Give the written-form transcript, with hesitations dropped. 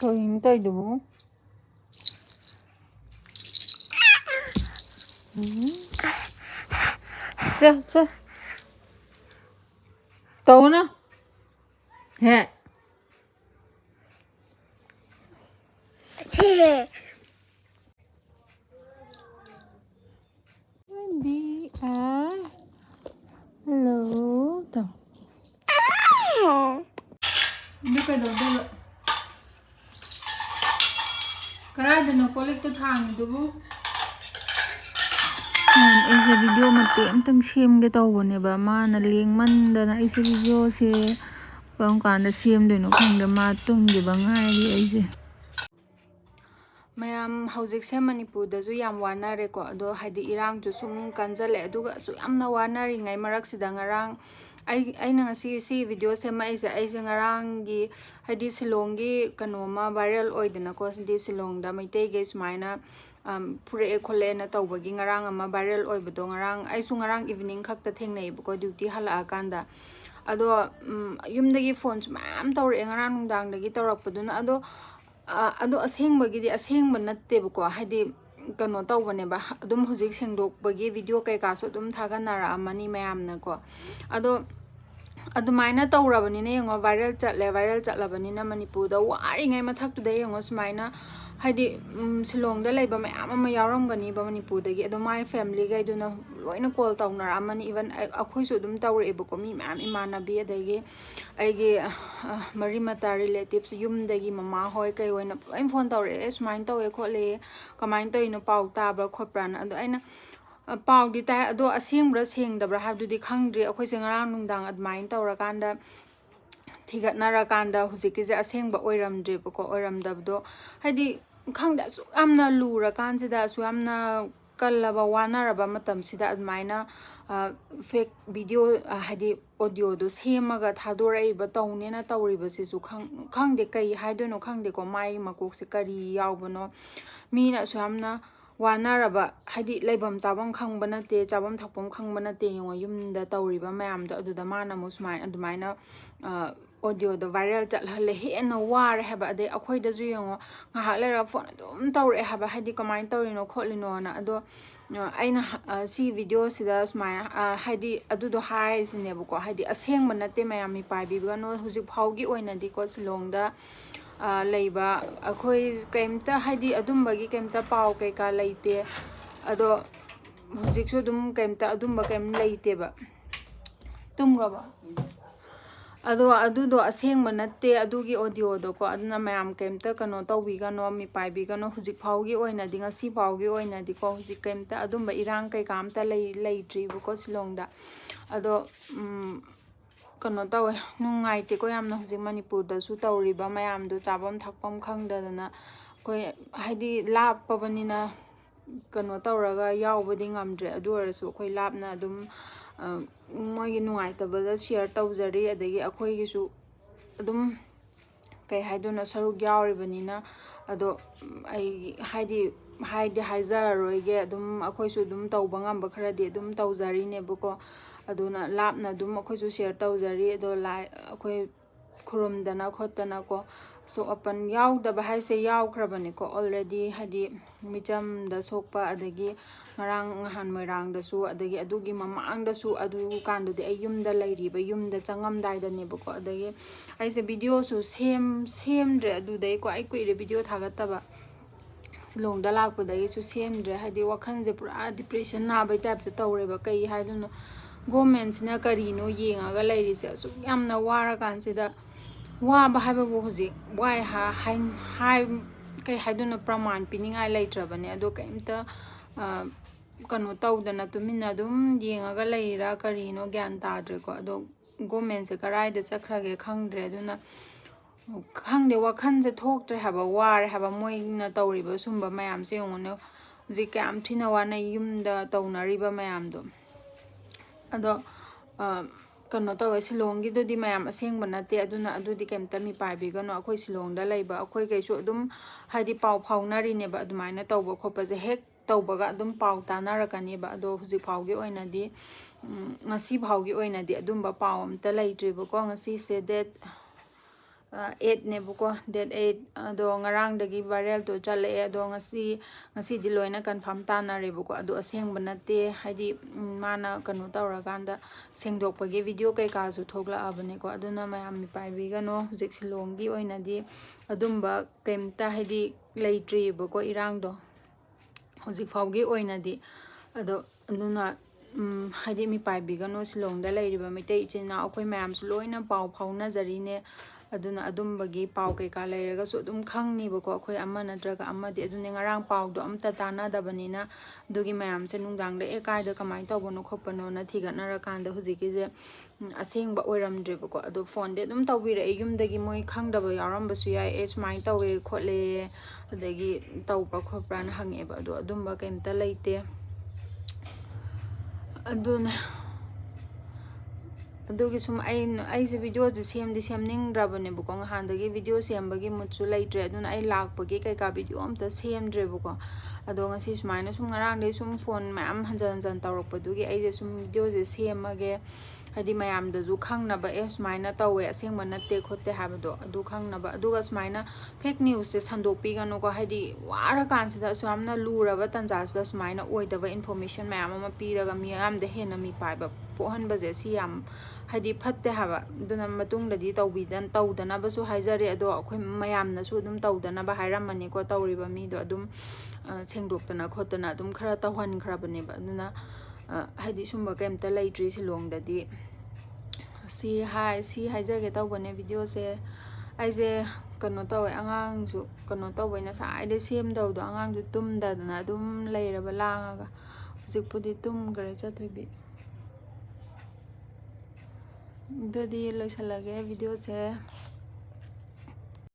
Kayong tayo mo? Cha. Tao na. He. Hindi hello. Tao. Hindi ka daw dala. Karada no kulik to thang dubu. Ay video mati amtang shame ge tawboneba mana lengmandana ai video se kung kanda shame doino khangda ma tungge bangai aise mayam hojik se manipur da ju yam wanare ko ado haidi irang ju sum kanjale aduga su yamna wanari ngai marak sida ngarang aina ngasi si video se ma aise ngarang gi haidi silongi kanoma viral oidena ko di silong da maitei ge sumaina pure khole na tawbagi ngarang ama viral oibado ngarang aisu ngarang evening khakta thengnei ko duty hala kanda ado yumdagi phone mam tawre ngarang nungdang dagi tawrakpaduna ado ashengbagidi ashengba nattebako haidi kano tawbaneba adum hojik sengdokbagi video kaika so adum thaganara amani mayamna ko ado adumaina tawrabanina yengo viral chatlabanina manipurda waringai mathaktuda yengo sumaina haidi silongda laiba mayam ama yawramgani ba manipurdagi ado my family gaiduna loina call tawnara amani even akhoi su adum tawrebako mi mayam imanabi adagi aigi mari mata relatives yumdagi mama hoi kai oina loin phone tawre sumain tawe khole kamain toino pau tabra khotprana ado aina pau di tai ado asengbra sengdabra habdudi khangdri akhoi se ngarang nungdang admain tawrakanda thigatnarakanda hujiki je asengba oiramdrebako oiramdabdo haidi khangda su amna lura kansida su amna kallaba wanaraba matamsida admaina fake video haidi audio do semaga thadoraiba tawnena tawribasisu khangde kai haidono khangde ko mai makok se kari yawbano mina su amna wanaraba haidi laibam chabam khangba nate chabam thakpam khangba nate yengo yumda tawriba mayamdo aduda mana musmai adumaina audio do viral chathale hena war haba ade akhoi da ju yengo ngahak lera phone adum tawre haba haidi kamai tawrino kholino na ado aina si video sida smai haidi adudo hai sinebako haidi asengba nate mayami paibiga no hujik phaugi oina di ko silongda leiba akhoi kaimta haidi adumbagi kaimta pau kaika leite ado hujik su dum kaimta adumba kaim leiteba tumraba ado adudo asengba natte adugi audio do ko aduna mayam kaimta kano tawbigano mi paibigano hujik phaugi oina di ngasi phaugi oina di ko hujik kaimta adumba irang kai kamta leitri ko silongda ado kano tawe nungaite ko yamna hujik manipur da su tawriba mayam do chabam thakpam khangdadana koi haidi lappabanina kano tawraga yawbadi ngamdre adu arasu koi lapna adum moigi nungaitabada share tawjari adagi akhoigisu adum kai haidona saruk yawribanina ado ai haidi haizaroige adum akhoisu adum tawba ngamba kharadi adum tawjarinebako aduna lapna adum akhoisu share tawjari ado akhoi khurumdana khotana ko so open yawdaba haise yawkhrabani ko already hadi michamda sokpa adagi ngarang ngahan moirangdasu adagi adugi mamangdasu adu kandadi ay yumda lairiba yumda changamdaidane bako adagi aise video su semdre adudai ko ai kuire video thagattaba silongda lakpadagi su semdre hadi wakhanje pura depression nabai type ta tawreba kai haiduno government sina karino yengaga lairise asu yamna wara kansida waba haibabu hujik wai hai kai haiduna praman piningai leitrabane ado kaimta kano tawdana tumina dum yengaga leira karino gyan tadre ko ado government se karaida chakhrage khangdre aduna khangde wakhanje thoktre haba war haba moina tawriba sumba mayam se yongono hujik kam thina wana yumda tawnariba mayamdo ado kano tawe silongi dodi mayam asengba nate aduna adudi kaimta mi paibigano akhoi silongda leiba akhoi kaisu adum haidi pau phaunari neba adumaina tawba khopa je hek tawbaga adum pau tanarakaneba ado hujik phaugi oinadi ngasi phaugi oinadi adumba pau amta leitreba ko ngasi se date 8네ꯕꯀꯣ date 8 ꯑꯗꯣ ꯉꯔꯥꯡꯗꯒꯤ ꯚꯥꯏꯔꯦꯜꯗꯣ ꯆꯠꯂꯛꯑꯦ ꯑꯗꯣ ꯉꯁꯤꯗꯤ ꯂꯣꯏꯅ confirm ꯇꯥꯅꯔꯦꯕꯀꯣ ꯑꯗꯣ ꯑꯁꯦꯡꯕ ꯅꯠꯇꯦ ꯍꯥꯏꯗꯤ ꯃꯥꯅ ꯀꯩꯅꯣ ꯇꯧꯔꯀꯥꯟꯗ ꯁꯦꯡꯗꯣꯛꯄꯒꯤ ꯚꯤꯗꯤꯑꯣ ꯀꯩꯀꯥꯁꯨ ꯊꯣꯛꯂꯛꯑꯕꯅꯦꯀꯣ ꯑꯗꯨꯅ ꯃꯌꯥꯝ ꯃꯤꯄꯥꯏꯕꯤꯒꯅꯣ ꯍꯧꯖꯤꯛ ꯁꯤꯂꯣꯡꯒꯤ ꯑꯣꯏꯅꯗꯤ ꯑꯗꯨꯝꯕ ꯀꯩꯝꯇ ꯍꯥꯏꯗꯤ ꯂꯩꯇ꯭ꯔꯤꯕꯀꯣ ꯏꯔꯥꯡꯗꯣ ꯍꯧꯖꯤꯛ ꯐꯥꯎꯒꯤ ꯑꯣꯏꯅꯗꯤ ꯑꯗꯣ ꯑꯗꯨꯅ ꯍꯥꯏꯗꯤ ꯃꯤꯄꯥꯏꯕꯤꯒꯅꯣ ꯁꯤꯂꯣꯡꯗ ꯂꯩꯔꯤꯕ ꯃꯩꯇꯩ ꯏꯆꯤꯟ ꯏꯅꯥꯎ ꯑꯩꯈꯣꯏ ꯃꯌꯥꯝꯁꯨ ꯂꯣꯏꯅ ꯄꯥꯎ ꯐꯥꯎꯅꯖꯔꯤꯅꯦ ꯑꯗꯨꯅ ꯑꯗꯨꯝꯕꯒꯤ ꯄꯥꯎ ꯀꯩꯀꯥ ꯂꯩꯔꯒꯁꯨ ꯑꯗꯨꯝ ꯈꯪꯅꯤꯕꯀꯣ ꯑꯩꯈꯣꯏ ꯑꯃ ꯅꯠꯇ꯭ꯔꯒ ꯑꯃꯗꯤ ꯑꯗꯨꯅꯦ ꯉꯔꯥꯡ ꯄꯥꯎꯗꯣ ꯑꯝꯇ ꯇꯥꯟꯅꯗꯕꯅꯤ나 ꯑꯗꯨꯒꯤ ꯃꯌꯥꯝꯁꯦ ꯅꯨꯡꯗꯥꯡꯗ ꯀꯥꯏꯗ ꯀꯃꯥꯏꯅ ꯇꯧꯕꯅꯣ ꯈꯣꯠꯄꯅꯣꯅ ꯊꯤꯒꯠꯅꯔꯀꯥꯟꯗ ꯍꯧꯖꯤꯛꯀꯤꯁꯦ ꯑꯁꯦꯡꯕ ꯑꯣꯏꯔꯝꯗ꯭ꯔꯦꯕꯀꯣ ꯑꯗꯣ ꯐꯣꯟꯗꯤ ꯑꯗꯨꯝ ꯇꯧꯕꯤꯔꯛꯑꯦ ꯌꯨꯝꯗꯒꯤ ꯃꯣꯏ ꯈꯪꯗꯕ ꯌꯥꯎꯔꯝꯕꯁꯨ ꯌꯥꯏ ꯁꯨꯃꯥꯏꯅ ꯇꯧꯋꯦ ꯈꯣꯠꯂꯦ ꯑꯗꯒꯤ ꯇꯧꯕ꯭ꯔꯥ ꯈꯣꯠꯄ꯭ꯔꯥꯅ ꯍꯪꯉꯛꯑꯦꯕ ꯑꯗꯣ ꯑꯗꯨꯝꯕ ꯀꯩꯝꯇ ꯂꯩꯇꯦ ꯑꯗꯨꯅꯦ ꯑꯗꯨꯒꯤ ꯁꯨꯝ ꯑꯩꯁꯦ ꯚꯤꯗꯤꯑꯣꯁꯦ ꯁꯦꯝꯅꯤꯡꯗ꯭ꯔꯕꯅꯦꯕꯀꯣ ꯅꯍꯥꯟꯗꯒꯤ ꯚꯤꯗꯤꯑꯣ ꯁꯦꯝꯕꯒꯤ ꯃꯨꯠꯁꯨ ꯂꯩꯇ꯭ꯔꯦ ꯑꯗꯨꯅ ꯑꯩ ꯂꯥꯛꯄꯒꯤ ꯀꯩꯀꯥ ꯚꯤꯗꯤꯑꯣ ꯑꯝꯇ ꯁꯦꯝꯗ꯭ꯔꯦꯕꯀꯣ ꯑꯗꯣ ꯉꯁꯤ ꯁꯨꯃꯥꯏꯅ ꯁꯨꯝ ꯉꯔꯥꯡꯗꯒꯤ ꯁꯨꯝ ꯐꯣꯟ ꯃꯌꯥꯝ ꯍꯟꯖꯟ ꯍꯟꯖꯟ ꯇꯧꯔꯛꯄꯗꯨꯒꯤ ꯑꯩꯁꯦ ꯁꯨꯝ ꯚꯤꯗꯤꯑꯣꯁꯦ ꯁꯦꯝꯃꯒꯦ ꯍꯥꯏꯗꯤ ꯃꯌꯥꯝꯗꯁꯨ ꯈꯪꯅꯕ ꯁꯨꯃꯥꯏꯅ ꯇꯧꯋꯦ ꯑꯁꯦꯡꯕ ꯅꯠꯇꯦ ꯈꯣꯠꯇꯦ ꯍꯥꯏꯕꯗꯣ ꯑꯗꯨ ꯈꯪꯅꯕ ꯑꯗꯨꯒ ꯁꯨꯃꯥꯏꯅ ꯐꯦꯛ ꯅ꯭ꯌꯨꯁꯁꯦ ꯁꯟꯗꯣꯛꯄꯤꯒꯅꯨꯀꯣ ꯍꯥꯏꯗꯤ ꯋꯥꯔꯀꯥꯟꯁꯤꯗ ꯑꯁꯨ ꯌꯥꯝꯅ ꯂꯨꯔꯕ ꯇꯟꯖꯥꯁꯤꯗ ꯁꯨꯃꯥꯏꯅ ꯑꯣꯏꯗꯕ ꯏꯟꯐꯣꯔꯃꯦꯁꯟ ꯃꯌꯥꯝ ꯑꯃ ꯄꯤꯔꯒ ꯃꯤꯌꯥꯝꯗ ꯍꯦꯟꯅ ꯃꯤꯄꯥꯏꯕ ꯄꯣꯛꯍꯟꯕꯁꯦ ꯁꯤ ꯌꯥꯝ ꯍꯥꯏꯗꯤ ꯐꯠꯇꯦ ꯍꯥꯏꯕ ꯑꯗꯨꯅ ꯃꯇꯨꯡꯗꯗꯤ ꯇꯧꯗꯅꯕꯁꯨ ꯍꯥꯏꯖꯔꯤ ꯑꯗꯣ ꯑꯩꯈꯣꯏ ꯃꯌꯥꯝꯅꯁꯨ ꯑꯗꯨꯝ ꯇꯧꯗꯅꯕ ꯍꯥꯏꯔꯝꯃꯅꯤꯀꯣ ꯇꯧꯔꯤꯕ ꯃꯤꯗꯣ ꯑꯗꯨꯝ ꯁꯦꯡꯗꯣꯛꯇꯅ ꯈꯣꯠꯇꯅ ꯑꯗꯨꯝ ꯈꯔ ꯇꯧꯍꯟꯈ꯭ꯔꯕꯅꯦꯕ ꯑꯗꯨꯅ ꯍꯥꯏꯗꯤ ꯁꯨꯝꯕ ꯀꯩꯝꯇ ꯂꯩꯇ꯭ꯔꯤ ꯁꯤꯂꯣꯡꯗꯗꯤ ꯁꯤ ꯍꯥꯏꯖꯒꯦ ꯇꯧꯕꯅꯦ ꯚꯤꯗꯤꯑꯣꯁꯦ ꯑꯩꯁꯦ ꯀꯩꯅꯣ ꯇꯧꯋꯦ ꯑꯉꯥꯡꯁꯨ ꯀꯩꯅꯣ ꯇꯧꯕꯩ ꯉꯁꯥꯏꯗꯩ ꯁꯦꯝꯗꯕꯗꯣ ꯑꯉꯥꯡꯁꯨ ꯇꯨꯝꯗꯗꯅ ꯑꯗꯨꯝ ꯂꯩꯔꯕ ꯂꯥꯡꯉꯒ ꯍꯧꯖꯤꯛꯄꯨꯗꯤ ꯇꯨꯝꯈ꯭ꯔꯦ ꯆꯠꯊꯣꯏꯕꯤ ꯑꯗꯨꯗꯤ ꯂꯣꯏꯁꯤꯜꯂꯒꯦ ꯚꯤꯗꯤꯑꯣꯁꯦ